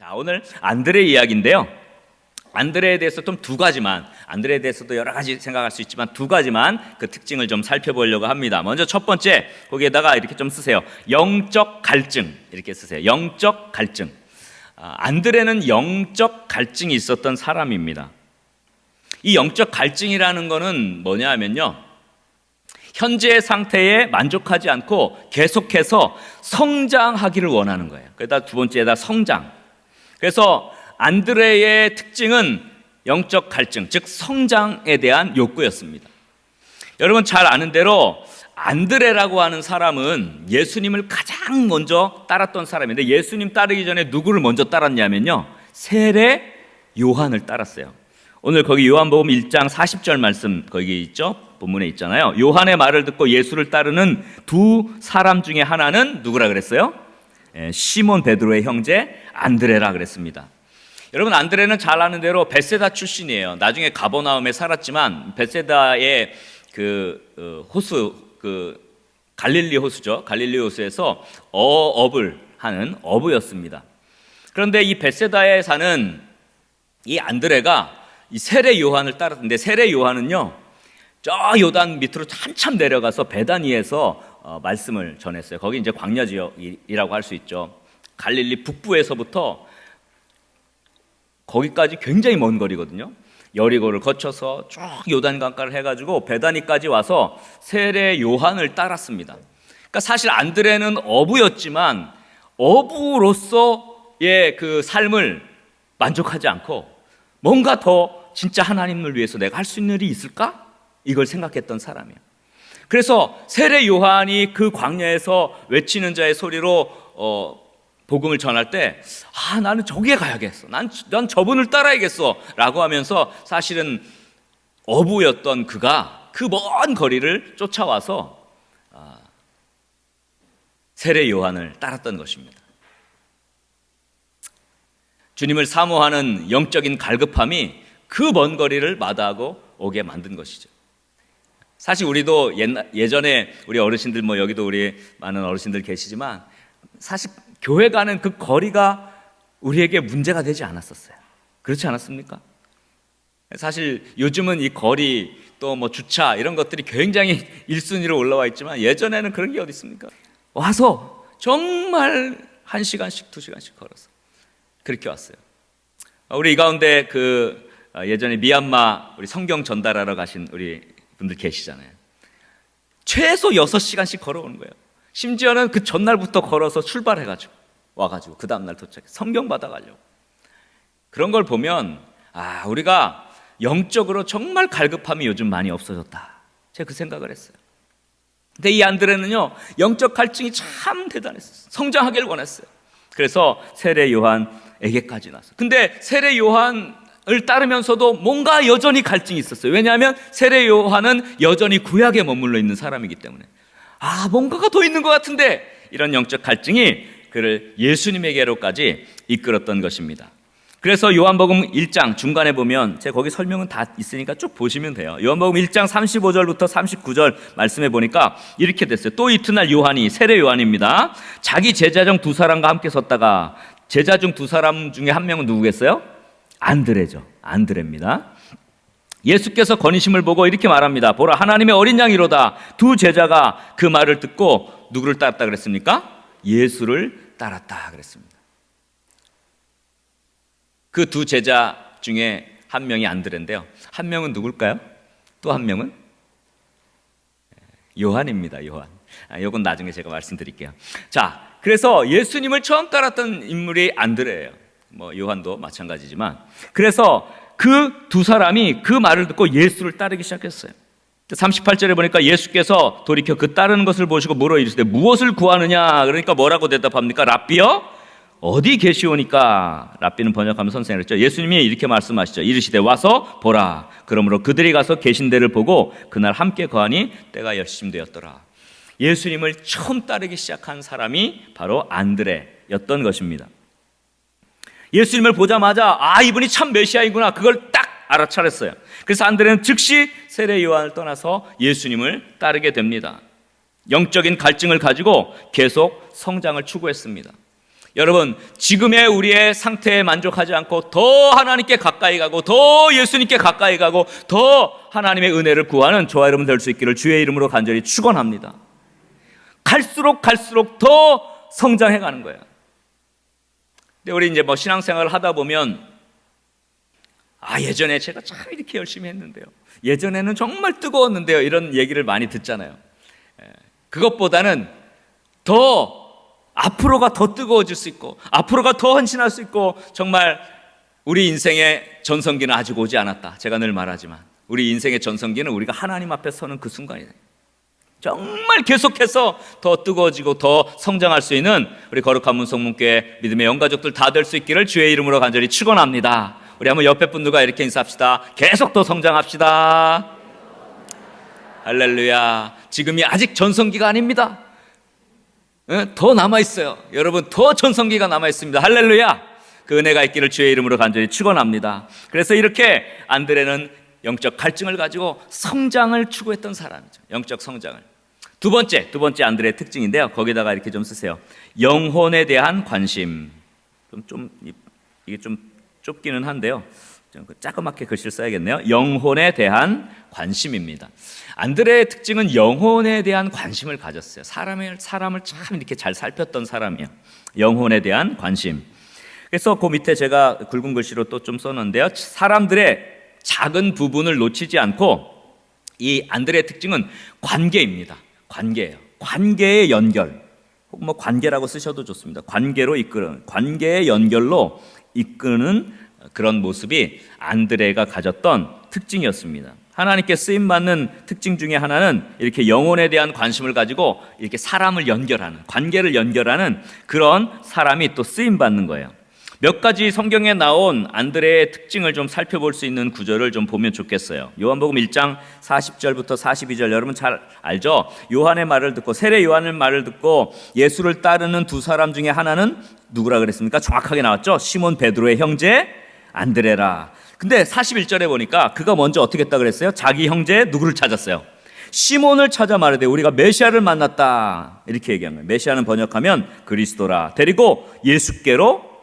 자, 오늘 안드레 이야기인데요. 안드레에 대해서 좀 두 가지만, 안드레에 대해서도 여러 가지 생각할 수 있지만 두 가지만 그 특징을 좀 살펴보려고 합니다. 먼저 첫 번째, 거기에다가 이렇게 좀 쓰세요. 영적 갈증, 이렇게 쓰세요. 영적 갈증. 안드레는 영적 갈증이 있었던 사람입니다. 이 영적 갈증이라는 거는 뭐냐 하면요, 현재의 상태에 만족하지 않고 계속해서 성장하기를 원하는 거예요. 그러다 두 번째에다 성장. 그래서 안드레의 특징은 영적 갈증, 즉 성장에 대한 욕구였습니다. 여러분 잘 아는 대로 안드레라고 하는 사람은 예수님을 가장 먼저 따랐던 사람인데, 예수님 따르기 전에 누구를 먼저 따랐냐면요, 세례 요한을 따랐어요. 오늘 거기 요한복음 1장 40절 말씀 거기 있죠? 본문에 있잖아요. 요한의 말을 듣고 예수를 따르는 두 사람 중에 하나는 누구라 그랬어요? 시몬 베드로의 형제 안드레라 그랬습니다. 여러분 안드레는 잘 아는 대로 벳세다 출신이에요. 나중에 가버나움에 살았지만 벳세다의 호수, 갈릴리 호수죠. 갈릴리 호수에서 어업을 하는 어부였습니다. 그런데 이 벳세다에 사는 이 안드레가 이 세례 요한을 따랐는데, 세례 요한은요 저 요단 밑으로 한참 내려가서 베다니에서 말씀을 전했어요. 거기 이제 광야 지역이라고 할 수 있죠. 갈릴리 북부에서부터 거기까지 굉장히 먼 거리거든요. 여리고를 거쳐서 쭉 요단강가를 해가지고 베다니까지 와서 세례 요한을 따랐습니다. 그러니까 사실 안드레는 어부였지만 어부로서의 그 삶을 만족하지 않고 뭔가 더 진짜 하나님을 위해서 내가 할 수 있는 일이 있을까? 이걸 생각했던 사람이에요. 그래서 세례 요한이 그 광야에서 외치는 자의 소리로 복음을 전할 때, 나는 저기에 가야겠어, 난 저분을 따라야겠어 라고 하면서 사실은 어부였던 그가 그 먼 거리를 쫓아와서 세례 요한을 따랐던 것입니다. 주님을 사모하는 영적인 갈급함이 그 먼 거리를 마다하고 오게 만든 것이죠. 사실 우리도 예전에 우리 어르신들, 여기도 우리 많은 어르신들 계시지만, 사실 교회 가는 그 거리가 우리에게 문제가 되지 않았었어요. 그렇지 않았습니까? 사실 요즘은 이 거리 또 주차 이런 것들이 굉장히 1순위로 올라와 있지만, 예전에는 그런 게 어디 있습니까? 와서 정말 1시간씩 2시간씩 걸어서 그렇게 왔어요. 우리 이 가운데 예전에 미얀마 우리 성경 전달하러 가신 우리 분들 계시잖아요. 최소 6시간씩 걸어오는 거예요. 심지어는 그 전날부터 걸어서 출발해가지고 와가지고 그 다음날 도착해 성경 받아가려고. 그런 걸 보면 우리가 영적으로 정말 갈급함이 요즘 많이 없어졌다, 제가 그 생각을 했어요. 근데 이 안드레는요, 영적 갈증이 참 대단했어요. 성장하기를 원했어요. 그래서 세례 요한에게까지 나서. 근데 세례 요한을 따르면서도 뭔가 여전히 갈증이 있었어요. 왜냐하면 세례 요한은 여전히 구약에 머물러 있는 사람이기 때문에 뭔가가 더 있는 것 같은데, 이런 영적 갈증이 그를 예수님에게로까지 이끌었던 것입니다. 그래서 요한복음 1장 중간에 보면, 제가 거기 설명은 다 있으니까 쭉 보시면 돼요. 요한복음 1장 35절부터 39절 말씀해 보니까 이렇게 됐어요. 또 이튿날 요한이, 세례 요한입니다, 자기 제자 중 두 사람과 함께 섰다가, 제자 중 두 사람 중에 한 명은 누구겠어요? 안드레죠. 안드레입니다. 예수께서 거니심을 보고 이렇게 말합니다. 보라, 하나님의 어린 양이로다. 두 제자가 그 말을 듣고 누구를 따랐다 그랬습니까? 예수를 따랐다 그랬습니다. 그 두 제자 중에 한 명이 안드레인데요, 한 명은 누굴까요? 또 한 명은 요한입니다. 요한. 이건 나중에 제가 말씀드릴게요. 자, 그래서 예수님을 처음 따랐던 인물이 안드레예요. 요한도 마찬가지지만, 그래서 그 두 사람이 그 말을 듣고 예수를 따르기 시작했어요. 38절에 보니까 예수께서 돌이켜 그 따르는 것을 보시고 물어 이르시되 무엇을 구하느냐? 그러니까 뭐라고 대답합니까? 랍비여 어디 계시오니까? 랍비는 번역하면 선생님 그랬죠. 예수님이 이렇게 말씀하시죠. 이르시되 와서 보라. 그러므로 그들이 가서 계신 데를 보고 그날 함께 거하니 때가 열심되었더라. 예수님을 처음 따르기 시작한 사람이 바로 안드레였던 것입니다. 예수님을 보자마자 이분이 참 메시아이구나, 그걸 딱 알아차렸어요. 그래서 안드레는 즉시 세례 요한을 떠나서 예수님을 따르게 됩니다. 영적인 갈증을 가지고 계속 성장을 추구했습니다. 여러분, 지금의 우리의 상태에 만족하지 않고 더 하나님께 가까이 가고 더 예수님께 가까이 가고 더 하나님의 은혜를 구하는 저와 여러분 될 수 있기를 주의 이름으로 간절히 축원합니다. 갈수록 더 성장해 가는 거예요. 근데 우리 이제 뭐 신앙생활을 하다 보면 예전에 제가 참 이렇게 열심히 했는데요. 예전에는 정말 뜨거웠는데요. 이런 얘기를 많이 듣잖아요. 그것보다는 더 앞으로가 더 뜨거워질 수 있고 앞으로가 더 헌신할 수 있고 정말 우리 인생의 전성기는 아직 오지 않았다. 제가 늘 말하지만 우리 인생의 전성기는 우리가 하나님 앞에 서는 그 순간이에요. 정말 계속해서 더 뜨거워지고 더 성장할 수 있는 우리 거룩한 문성문교회 믿음의 영가족들 다 될 수 있기를 주의 이름으로 간절히 축원합니다. 우리 한번 옆에 분들과 이렇게 인사합시다. 계속 더 성장합시다. 할렐루야. 지금이 아직 전성기가 아닙니다. 더 남아있어요. 여러분, 더 전성기가 남아있습니다. 할렐루야. 그 은혜가 있기를 주의 이름으로 간절히 축원합니다. 그래서 이렇게 안드레는 영적 갈증을 가지고 성장을 추구했던 사람이죠. 영적 성장을. 두 번째 안드레의 특징인데요. 거기다가 이렇게 좀 쓰세요. 영혼에 대한 관심. 이게 좀 좁기는 한데요. 좀 자그맣게 글씨를 써야겠네요. 영혼에 대한 관심입니다. 안드레의 특징은 영혼에 대한 관심을 가졌어요. 사람을 참 이렇게 잘 살폈던 사람이에요. 영혼에 대한 관심. 그래서 그 밑에 제가 굵은 글씨로 또 좀 썼는데요. 사람들의 작은 부분을 놓치지 않고 이 안드레의 특징은 관계입니다. 관계예요. 관계의 연결. 혹 뭐 관계라고 쓰셔도 좋습니다. 관계로 이끄는, 관계의 연결로 이끄는 그런 모습이 안드레가 가졌던 특징이었습니다. 하나님께 쓰임받는 특징 중에 하나는 이렇게 영혼에 대한 관심을 가지고 이렇게 사람을 연결하는, 관계를 연결하는 그런 사람이 또 쓰임받는 거예요. 몇 가지 성경에 나온 안드레의 특징을 좀 살펴볼 수 있는 구절을 좀 보면 좋겠어요. 요한복음 1장 40절부터 42절 여러분 잘 알죠? 요한의 말을 듣고 세례 요한의 말을 듣고 예수를 따르는 두 사람 중에 하나는 누구라 그랬습니까? 정확하게 나왔죠? 시몬 베드로의 형제 안드레라. 근데 41절에 보니까 그가 먼저 어떻게 했다 그랬어요? 자기 형제 누구를 찾았어요? 시몬을 찾아 말하되 우리가 메시아를 만났다. 이렇게 얘기한 거예요. 메시아는 번역하면 그리스도라. 데리고 예수께로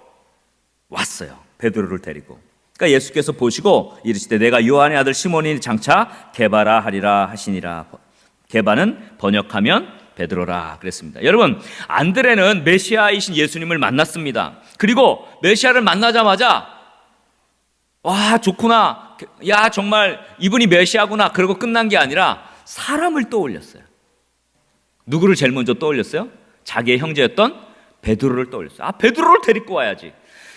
왔어요. 베드로를 데리고. 그러니까 예수께서 보시고 이르시되 내가 요한의 아들 시몬이 장차 게바라 하리라 하시니라. 게바는 번역하면 베드로라 그랬습니다. 여러분, 안드레는 메시아이신 예수님을 만났습니다. 그리고 메시아를 만나자마자 와 좋구나, 야 정말 이분이 메시아구나 그러고 끝난 게 아니라 사람을 떠올렸어요. 누구를 제일 먼저 떠올렸어요? 자기의 형제였던 베드로를 떠올렸어요. 베드로를 데리고 와야지.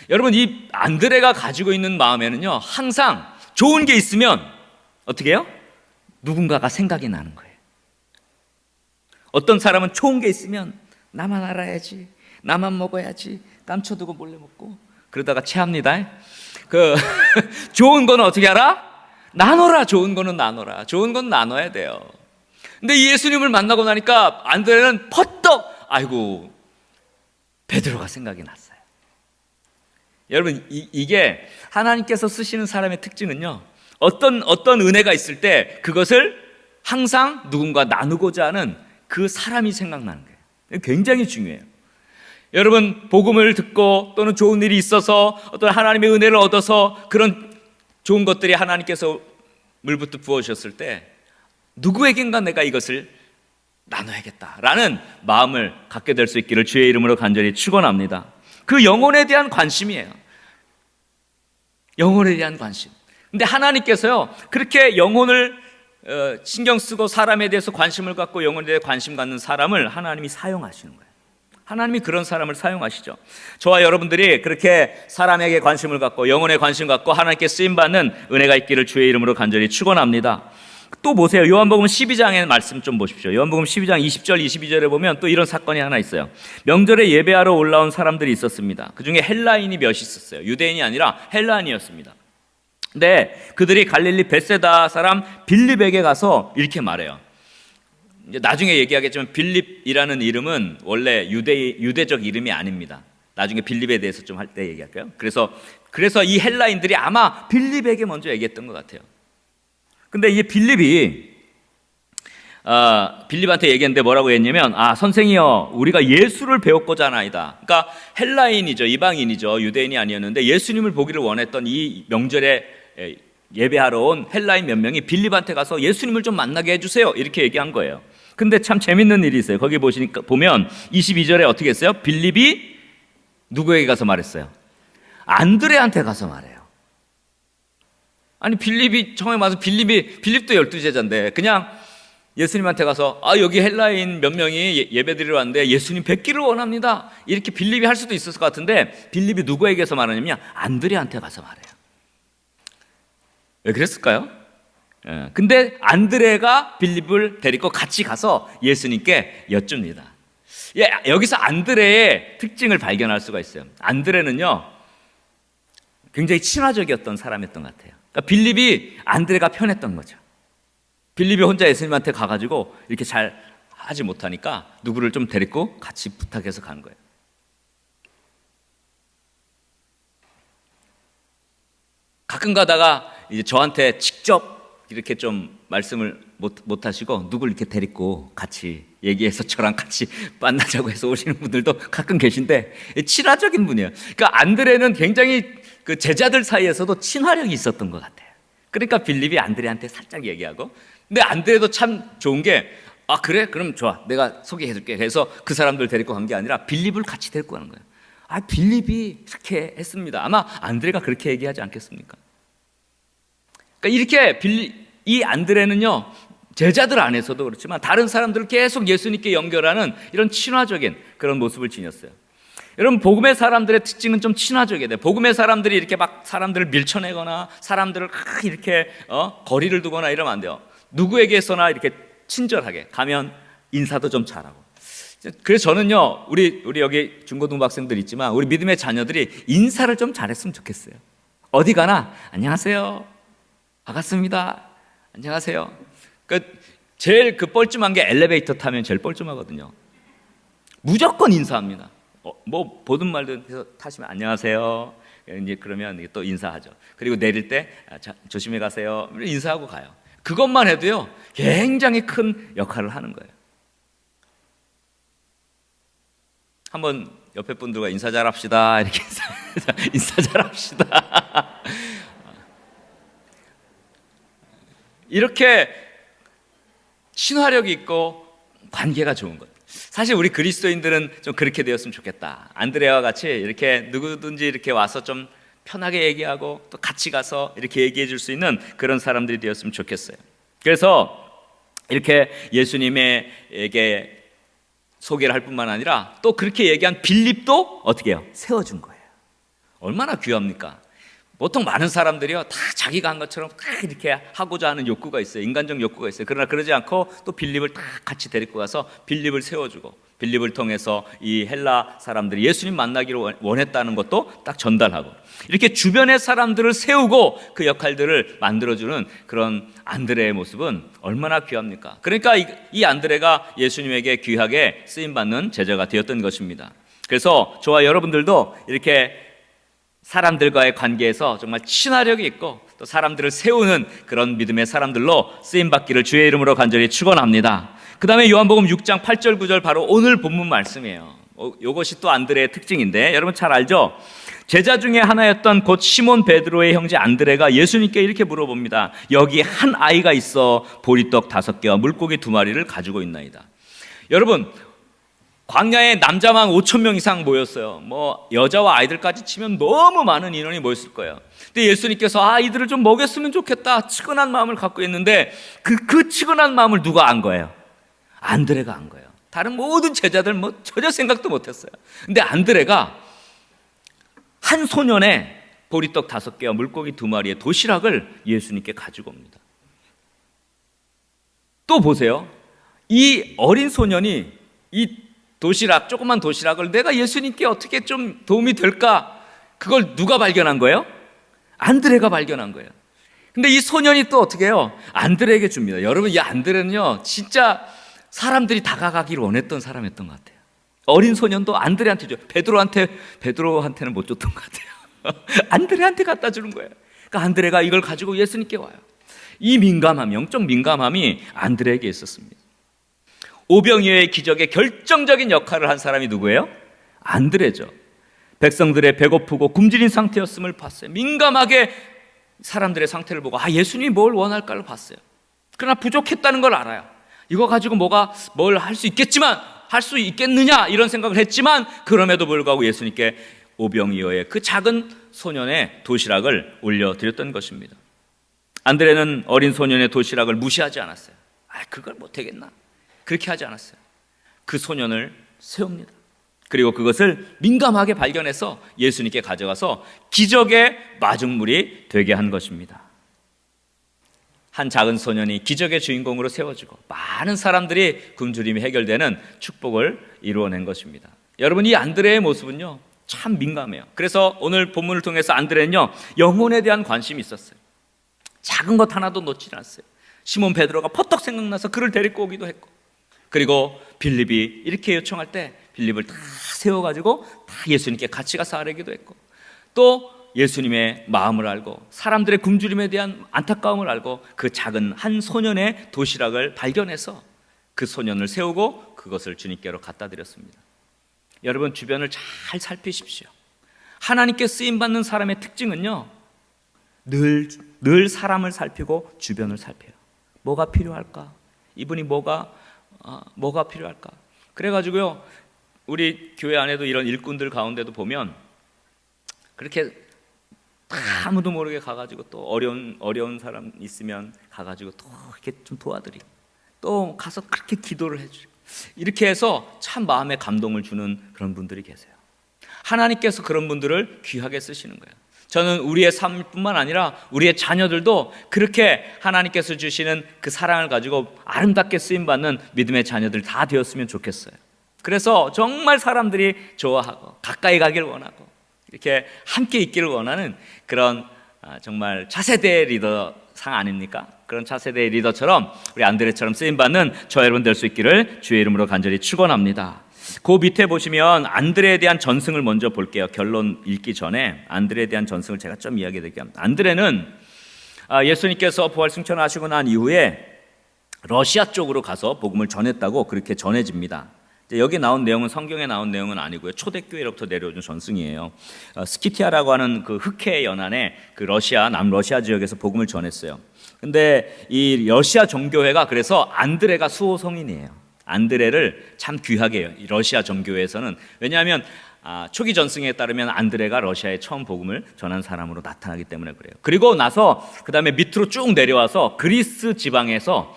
여러분, 이 안드레가 가지고 있는 마음에는요 항상 좋은 게 있으면 어떻게 해요? 누군가가 생각이 나는 거예요. 어떤 사람은 좋은 게 있으면 나만 알아야지, 나만 먹어야지, 감춰두고 몰래 먹고 그러다가 체합니다. 좋은 거는 어떻게 알아? 나눠라. 좋은 거는 나눠라. 좋은 건 나눠야 돼요. 근데 예수님을 만나고 나니까 안드레는 퍼떡 아이고 베드로가 생각이 났어요. 여러분, 이게 하나님께서 쓰시는 사람의 특징은요, 어떤 은혜가 있을 때 그것을 항상 누군가 나누고자 하는 그 사람이 생각나는 거예요. 굉장히 중요해요. 여러분, 복음을 듣고 또는 좋은 일이 있어서 어떤 하나님의 은혜를 얻어서 그런 좋은 것들이 하나님께서 물부터 부어주셨을 때 누구에겐가 내가 이것을 나눠야겠다라는 마음을 갖게 될 수 있기를 주의 이름으로 간절히 축원합니다. 그 영혼에 대한 관심이에요. 영혼에 대한 관심. 근데 하나님께서요 그렇게 영혼을 신경 쓰고 사람에 대해서 관심을 갖고 영혼에 대해 관심 갖는 사람을 하나님이 사용하시는 거예요. 하나님이 그런 사람을 사용하시죠. 저와 여러분들이 그렇게 사람에게 관심을 갖고 영혼에 관심 갖고 하나님께 쓰임받는 은혜가 있기를 주의 이름으로 간절히 축원합니다. 또 보세요. 요한복음 12장의 말씀 좀 보십시오. 요한복음 12장 20절 22절에 보면 또 이런 사건이 하나 있어요. 명절에 예배하러 올라온 사람들이 있었습니다. 그중에 헬라인이 몇이 있었어요. 유대인이 아니라 헬라인이었습니다. 근데 그들이 갈릴리 벳세다 사람 빌립에게 가서 이렇게 말해요. 이제 나중에 얘기하겠지만 빌립이라는 이름은 원래 유대적 이름이 아닙니다. 나중에 빌립에 대해서 좀 할 때 얘기할까요? 그래서 이 헬라인들이 아마 빌립에게 먼저 얘기했던 것 같아요. 근데 이 빌립이 빌립한테 얘기했는데 뭐라고 했냐면, 선생이여, 우리가 예수를 배웠고자 하나이다. 그러니까 헬라인이죠, 이방인이죠, 유대인이 아니었는데 예수님을 보기를 원했던 이 명절에 예배하러 온 헬라인 몇 명이 빌립한테 가서 예수님을 좀 만나게 해주세요, 이렇게 얘기한 거예요. 근데 참 재밌는 일이 있어요. 거기 보면 22절에 어떻게 했어요? 빌립이 누구에게 가서 말했어요? 안드레한테 가서 말해요. 아니, 빌립이 처음에 와서 빌립도 12제자인데 그냥 예수님한테 가서 여기 헬라인 몇 명이 예배드리러 왔는데 예수님 뵙기를 원합니다, 이렇게 빌립이 할 수도 있었을 것 같은데 빌립이 누구에게서 말하냐면 안드레한테 가서 말해요. 왜 그랬을까요? 근데 안드레가 빌립을 데리고 같이 가서 예수님께 여쭙니다. 여기서 안드레의 특징을 발견할 수가 있어요. 안드레는요, 굉장히 친화적이었던 사람이었던 것 같아요. 그러니까 빌립이 안드레가 편했던 거죠. 빌립이 혼자 예수님한테 가가지고 이렇게 잘 하지 못하니까 누구를 좀 데리고 같이 부탁해서 간 거예요. 가끔 가다가 이제 저한테 직접 이렇게 좀 말씀을 못 하시고 누굴 이렇게 데리고 같이 얘기해서 저랑 같이 만나자고 해서 오시는 분들도 가끔 계신데 친화적인 분이에요. 그러니까 안드레는 굉장히 그 제자들 사이에서도 친화력이 있었던 것 같아요. 그러니까 빌립이 안드레한테 살짝 얘기하고, 근데 안드레도 참 좋은 게 그래? 그럼 좋아, 내가 소개해줄게. 그래서 그 사람들 데리고 간 게 아니라 빌립을 같이 데리고 가는 거예요. 빌립이 그렇게 했습니다. 아마 안드레가 그렇게 얘기하지 않겠습니까? 그러니까 이렇게 이 안드레는요, 제자들 안에서도 그렇지만 다른 사람들을 계속 예수님께 연결하는 이런 친화적인 그런 모습을 지녔어요. 여러분, 복음의 사람들의 특징은 좀 친화적이어야 돼요. 복음의 사람들이 이렇게 막 사람들을 밀쳐내거나 사람들을 이렇게 거리를 두거나 이러면 안 돼요. 누구에게서나 이렇게 친절하게 가면 인사도 좀 잘하고. 그래서 저는요, 우리 여기 중고등부 학생들 있지만 우리 믿음의 자녀들이 인사를 좀 잘했으면 좋겠어요. 어디 가나 안녕하세요, 반갑습니다, 안녕하세요. 제일 뻘쭘한 게 엘리베이터 타면 제일 뻘쭘하거든요. 무조건 인사합니다. 뭐 보든 말든 해서 타시면 안녕하세요, 이제 그러면 또 인사하죠. 그리고 내릴 때 조심히 가세요, 인사하고 가요. 그것만 해도요, 굉장히 큰 역할을 하는 거예요. 한번 옆에 분들과 인사 잘합시다, 이렇게 인사 잘합시다. 이렇게 친화력이 있고 관계가 좋은 것. 사실 우리 그리스도인들은 좀 그렇게 되었으면 좋겠다. 안드레와 같이 이렇게 누구든지 이렇게 와서 좀 편하게 얘기하고 또 같이 가서 이렇게 얘기해 줄 수 있는 그런 사람들이 되었으면 좋겠어요. 그래서 이렇게 예수님에게 소개를 할 뿐만 아니라 또 그렇게 얘기한 빌립도 어떻게 해요? 세워준 거예요. 얼마나 귀합니까? 보통 많은 사람들이요, 다 자기가 한 것처럼 다 이렇게 하고자 하는 욕구가 있어요. 인간적 욕구가 있어요. 그러나 그러지 않고 또 빌립을 다 같이 데리고 가서 빌립을 세워주고, 빌립을 통해서 이 헬라 사람들이 예수님 만나기를 원했다는 것도 딱 전달하고, 이렇게 주변의 사람들을 세우고 그 역할들을 만들어주는 그런 안드레의 모습은 얼마나 귀합니까? 그러니까 이 안드레가 예수님에게 귀하게 쓰임받는 제자가 되었던 것입니다. 그래서 저와 여러분들도 이렇게 사람들과의 관계에서 정말 친화력이 있고 또 사람들을 세우는 그런 믿음의 사람들로 쓰임받기를 주의 이름으로 간절히 축원합니다. 그 다음에 요한복음 6장 8절 9절 바로 오늘 본문 말씀이에요. 이것이 또 안드레의 특징인데, 여러분 잘 알죠? 제자 중에 하나였던 곧 시몬 베드로의 형제 안드레가 예수님께 이렇게 물어봅니다. 여기 한 아이가 있어 보리떡 5개와 물고기 2마리를 가지고 있나이다. 여러분, 광야에 남자만 5,000명 이상 모였어요. 뭐 여자와 아이들까지 치면 너무 많은 인원이 모였을 거예요. 근데 예수님께서 이들을 좀 먹였으면 좋겠다, 측은한 마음을 갖고 있는데 그 측은한 마음을 누가 안 거예요? 안드레가 안 거예요. 다른 모든 제자들 전혀 생각도 못했어요. 근데 안드레가 한 소년의 보리떡 5개와 물고기 2마리의 도시락을 예수님께 가지고 옵니다. 또 보세요. 이 어린 소년이 이 조그만 도시락을 내가 예수님께 어떻게 좀 도움이 될까? 그걸 누가 발견한 거예요? 안드레가 발견한 거예요. 근데 이 소년이 또 어떻게 해요? 안드레에게 줍니다. 여러분, 이 안드레는요, 진짜 사람들이 다가가기를 원했던 사람이었던 것 같아요. 어린 소년도 안드레한테 줘요. 베드로한테는 못 줬던 것 같아요. 안드레한테 갖다 주는 거예요. 그러니까 안드레가 이걸 가지고 예수님께 와요. 이 민감함, 영적 민감함이 안드레에게 있었습니다. 오병이어의 기적에 결정적인 역할을 한 사람이 누구예요? 안드레죠. 백성들의 배고프고 굶주린 상태였음을 봤어요. 민감하게 사람들의 상태를 보고 예수님이 뭘 원할까를 봤어요. 그러나 부족했다는 걸 알아요. 이거 가지고 뭘 할 수 있겠지만, 할 수 있겠느냐 이런 생각을 했지만, 그럼에도 불구하고 예수님께 오병이어의 그 작은 소년의 도시락을 올려드렸던 것입니다. 안드레는 어린 소년의 도시락을 무시하지 않았어요. 그걸 못하겠나? 그렇게 하지 않았어요. 그 소년을 세웁니다. 그리고 그것을 민감하게 발견해서 예수님께 가져가서 기적의 마중물이 되게 한 것입니다. 한 작은 소년이 기적의 주인공으로 세워지고 많은 사람들이 굶주림이 해결되는 축복을 이루어낸 것입니다. 여러분, 이 안드레의 모습은요 참 민감해요. 그래서 오늘 본문을 통해서 안드레는요 영혼에 대한 관심이 있었어요. 작은 것 하나도 놓지 않았어요. 시몬 베드로가 퍼뜩 생각나서 그를 데리고 오기도 했고, 그리고 빌립이 이렇게 요청할 때 빌립을 다 세워가지고 다 예수님께 같이 가서 아뢰기도 했고, 또 예수님의 마음을 알고 사람들의 굶주림에 대한 안타까움을 알고 그 작은 한 소년의 도시락을 발견해서 그 소년을 세우고 그것을 주님께로 갖다 드렸습니다. 여러분, 주변을 잘 살피십시오. 하나님께 쓰임받는 사람의 특징은요 늘 사람을 살피고 주변을 살펴요. 뭐가 필요할까? 이분이 뭐가 필요할까? 그래가지고요 우리 교회 안에도 이런 일꾼들 가운데도 보면 그렇게 아무도 모르게 가가지고 또 어려운 사람 있으면 가가지고 또 이렇게 좀 도와드리고, 또 가서 그렇게 기도를 해주고, 이렇게 해서 참 마음에 감동을 주는 그런 분들이 계세요. 하나님께서 그런 분들을 귀하게 쓰시는 거예요. 저는 우리의 삶뿐만 아니라 우리의 자녀들도 그렇게 하나님께서 주시는 그 사랑을 가지고 아름답게 쓰임받는 믿음의 자녀들 다 되었으면 좋겠어요. 그래서 정말 사람들이 좋아하고 가까이 가길 원하고 이렇게 함께 있기를 원하는 그런 정말 차세대 리더상 아닙니까? 그런 차세대 리더처럼 우리 안드레처럼 쓰임받는 저 여러분 될 수 있기를 주의 이름으로 간절히 축원합니다. 그 밑에 보시면 안드레에 대한 전승을 먼저 볼게요. 결론 읽기 전에 안드레에 대한 전승을 제가 좀 이야기해 드릴게요. 안드레는 예수님께서 부활 승천하시고 난 이후에 러시아 쪽으로 가서 복음을 전했다고 그렇게 전해집니다. 여기 나온 내용은 성경에 나온 내용은 아니고요, 초대교회로부터 내려오는 전승이에요. 스키티아라고 하는 그 흑해 연안의 그 남러시아 지역에서 복음을 전했어요. 근데 이 러시아 정교회가 그래서 안드레가 수호성인이에요. 안드레를 참 귀하게 해요, 이 러시아 정교회에서는. 왜냐하면 초기 전승에 따르면 안드레가 러시아에 처음 복음을 전한 사람으로 나타나기 때문에 그래요. 그리고 나서 그 다음에 밑으로 쭉 내려와서 그리스 지방에서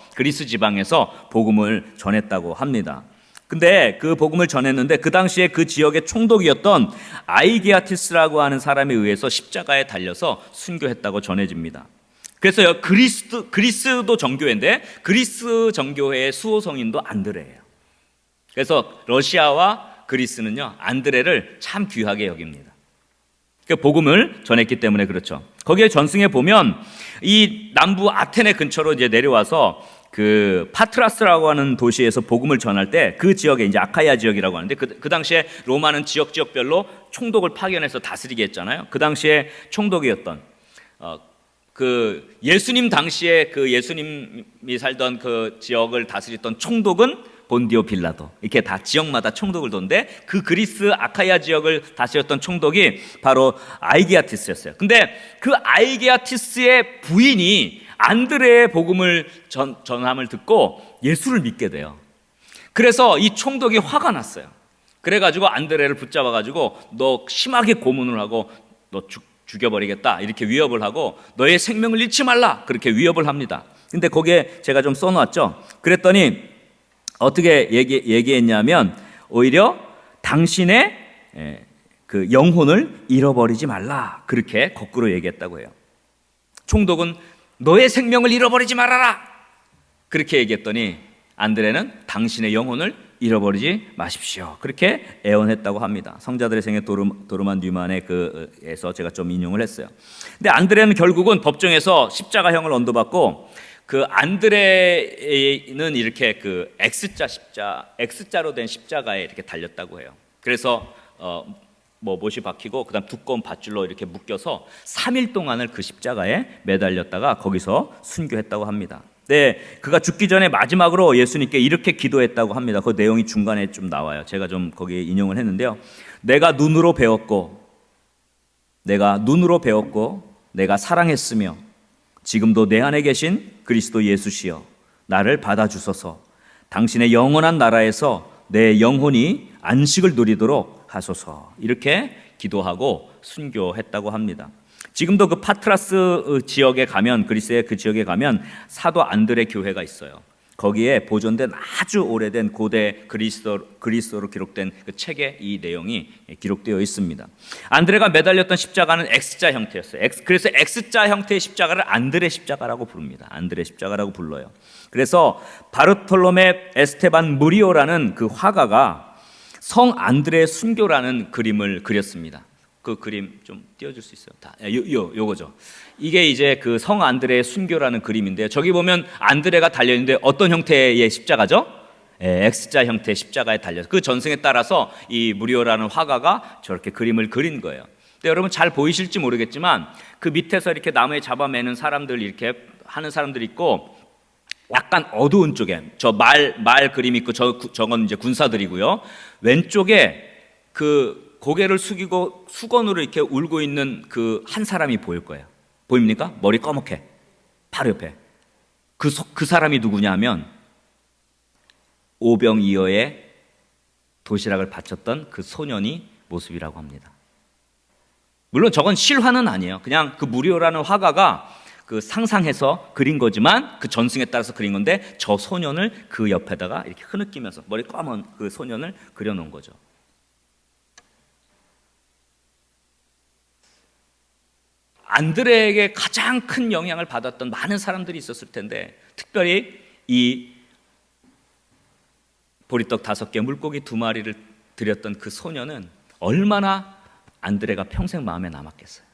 복음을 전했다고 합니다. 근데 그 복음을 전했는데 그 당시에 그 지역의 총독이었던 아이게아티스라고 하는 사람에 의해서 십자가에 달려서 순교했다고 전해집니다. 그래서 그리스도 정교회인데 그리스 정교회의 수호성인도 안드레예요. 그래서 러시아와 그리스는요 안드레를 참 귀하게 여깁니다. 그 복음을 전했기 때문에 그렇죠. 거기에 전승에 보면 이 남부 아테네 근처로 이제 내려와서 그 파트라스라고 하는 도시에서 복음을 전할 때 그 지역에 이제 아카이아 지역이라고 하는데 그 당시에 로마는 지역별로 총독을 파견해서 다스리게 했잖아요. 그 당시에 총독이었던 그 예수님 당시에 그 예수님이 살던 그 지역을 다스렸던 총독은 본디오 빌라도, 이렇게 다 지역마다 총독을 뒀는데 그 그리스 아카이아 지역을 다스렸던 총독이 바로 아이게아티스였어요. 근데 그 아이게아티스의 부인이 안드레의 복음을 전함을 듣고 예수를 믿게 돼요. 그래서 이 총독이 화가 났어요. 그래가지고 안드레를 붙잡아가지고 너 심하게 고문을 하고 너 죽여버리겠다 이렇게 위협을 하고 너의 생명을 잃지 말라 그렇게 위협을 합니다. 근데 거기에 제가 좀 써놓았죠. 그랬더니 어떻게 얘기했냐면 오히려 당신의 그 영혼을 잃어버리지 말라 그렇게 거꾸로 얘기했다고 해요. 총독은 너의 생명을 잃어버리지 말아라 그렇게 얘기했더니 안드레는 당신의 영혼을 잃어버리지 마십시오 그렇게 애원했다고 합니다. 성자들의 생애 도르만 뉴만의 그에서 제가 좀 인용을 했어요. 근데 안드레는 결국은 법정에서 십자가형을 언도받고 그 안드레는 이렇게 그 X자로 된 십자가에 이렇게 달렸다고 해요. 그래서 못이 박히고 그다음 두꺼운 밧줄로 이렇게 묶여서 3일 동안을 그 십자가에 매달렸다가 거기서 순교했다고 합니다. 네, 그가 죽기 전에 마지막으로 예수님께 이렇게 기도했다고 합니다. 그 내용이 중간에 좀 나와요. 제가 좀 거기에 인용을 했는데요. 내가 눈으로 배웠고 내가 사랑했으며 지금도 내 안에 계신 그리스도 예수시여 나를 받아주소서. 당신의 영원한 나라에서 내 영혼이 안식을 누리도록 하소서. 이렇게 기도하고 순교했다고 합니다. 지금도 그 파트라스 지역에 가면, 그리스의 그 지역에 가면 사도 안드레 교회가 있어요. 거기에 보존된 아주 오래된 고대 그리스어로 기록된 그 책에 이 내용이 기록되어 있습니다. 안드레가 매달렸던 십자가는 X자 형태였어요. 그래서 X자 형태의 십자가를 안드레 십자가라고 부릅니다. 안드레 십자가라고 불러요. 그래서 바르톨로메 에스테반 무리오라는 그 화가가 성 안드레 순교라는 그림을 그렸습니다. 그 그림 좀 띄워줄 수 있어요? 요거죠. 이게 이제 그 성 안드레의 순교라는 그림인데, 저기 보면 안드레가 달려 있는데 어떤 형태의 십자가죠? X자 형태의 십자가에 달려서 그 전승에 따라서 이 무리오라는 화가가 저렇게 그림을 그린 거예요. 근데 여러분 잘 보이실지 모르겠지만 그 밑에서 이렇게 나무에 잡아매는 사람들, 이렇게 하는 사람들이 있고, 약간 어두운 쪽에 저 말 그림 있고 저건 이제 군사들이고요. 왼쪽에 그 고개를 숙이고 수건으로 이렇게 울고 있는 그 한 사람이 보일 거예요. 보입니까? 머리 꺼멓게 바로 옆에 그 사람이 누구냐 하면 오병이어의 도시락을 바쳤던 그 소년이 모습이라고 합니다. 물론 저건 실화는 아니에요. 그냥 그 무리오라는 화가가 그 상상해서 그린 거지만 그 전승에 따라서 그린 건데, 저 소년을 그 옆에다가 이렇게 흐느끼면서 머리 검은 그 소년을 그려놓은 거죠. 안드레에게 가장 큰 영향을 받았던 많은 사람들이 있었을 텐데, 특별히 이 보리떡 5개, 물고기 2마리를 드렸던 그 소년은 얼마나 안드레가 평생 마음에 남았겠어요.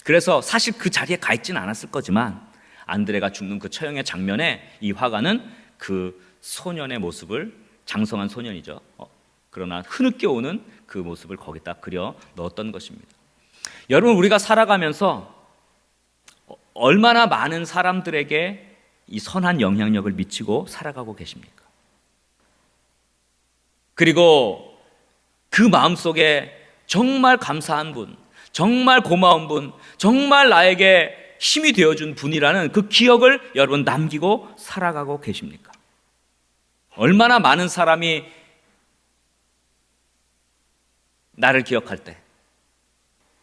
그래서 사실 그 자리에 가 있지는 않았을 거지만 안드레가 죽는 그 처형의 장면에 이 화가는 그 소년의 모습을, 장성한 소년이죠, 그러나 흐느껴 오는 그 모습을 거기다 그려 넣었던 것입니다. 여러분, 우리가 살아가면서 얼마나 많은 사람들에게 이 선한 영향력을 미치고 살아가고 계십니까? 그리고 그 마음속에 정말 감사한 분, 정말 고마운 분, 정말 나에게 힘이 되어준 분이라는 그 기억을 여러분 남기고 살아가고 계십니까? 얼마나 많은 사람이 나를 기억할 때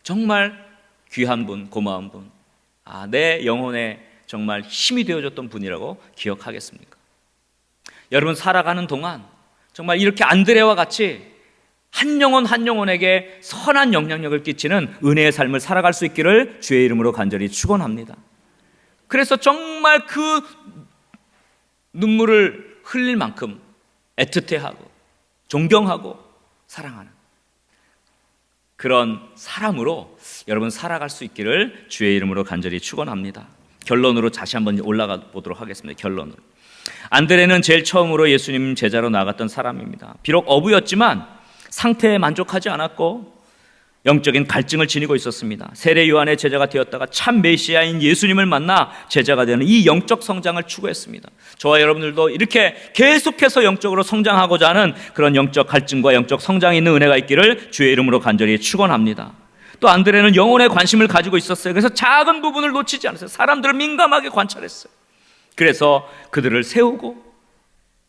정말 귀한 분, 고마운 분, 내 영혼에 정말 힘이 되어줬던 분이라고 기억하겠습니까? 여러분, 살아가는 동안 정말 이렇게 안드레와 같이 한 영혼 한 영혼에게 선한 영향력을 끼치는 은혜의 삶을 살아갈 수 있기를 주의 이름으로 간절히 축원합니다. 그래서 정말 그 눈물을 흘릴 만큼 애틋해하고 존경하고 사랑하는 그런 사람으로 여러분 살아갈 수 있기를 주의 이름으로 간절히 축원합니다. 결론으로 다시 한번 올라가 보도록 하겠습니다. 결론으로, 안드레는 제일 처음으로 예수님 제자로 나갔던 사람입니다. 비록 어부였지만 상태에 만족하지 않았고 영적인 갈증을 지니고 있었습니다. 세례 요한의 제자가 되었다가 참 메시아인 예수님을 만나 제자가 되는 이 영적 성장을 추구했습니다. 저와 여러분들도 이렇게 계속해서 영적으로 성장하고자 하는 그런 영적 갈증과 영적 성장이 있는 은혜가 있기를 주의 이름으로 간절히 축원합니다. 또 안드레는 영혼에 관심을 가지고 있었어요. 그래서 작은 부분을 놓치지 않았어요. 사람들을 민감하게 관찰했어요. 그래서 그들을 세우고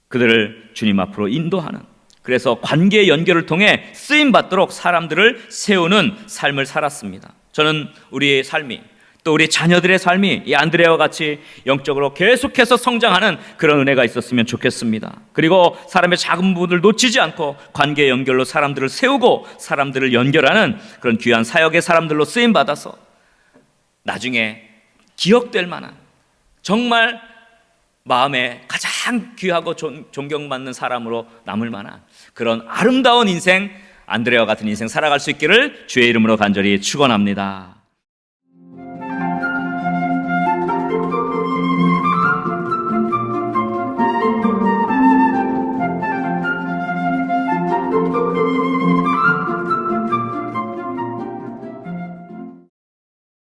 그들을 주님 앞으로 인도하는, 그래서 관계의 연결을 통해 쓰임받도록 사람들을 세우는 삶을 살았습니다. 저는 우리의 삶이, 또 우리 자녀들의 삶이 이 안드레와 같이 영적으로 계속해서 성장하는 그런 은혜가 있었으면 좋겠습니다. 그리고 사람의 작은 부분을 놓치지 않고 관계의 연결로 사람들을 세우고 사람들을 연결하는 그런 귀한 사역의 사람들로 쓰임받아서 나중에 기억될 만한, 정말 마음에 가장 귀하고 존경받는 사람으로 남을 만한 그런 아름다운 인생, 안드레와 같은 인생 살아갈 수 있기를 주의 이름으로 간절히 축원합니다.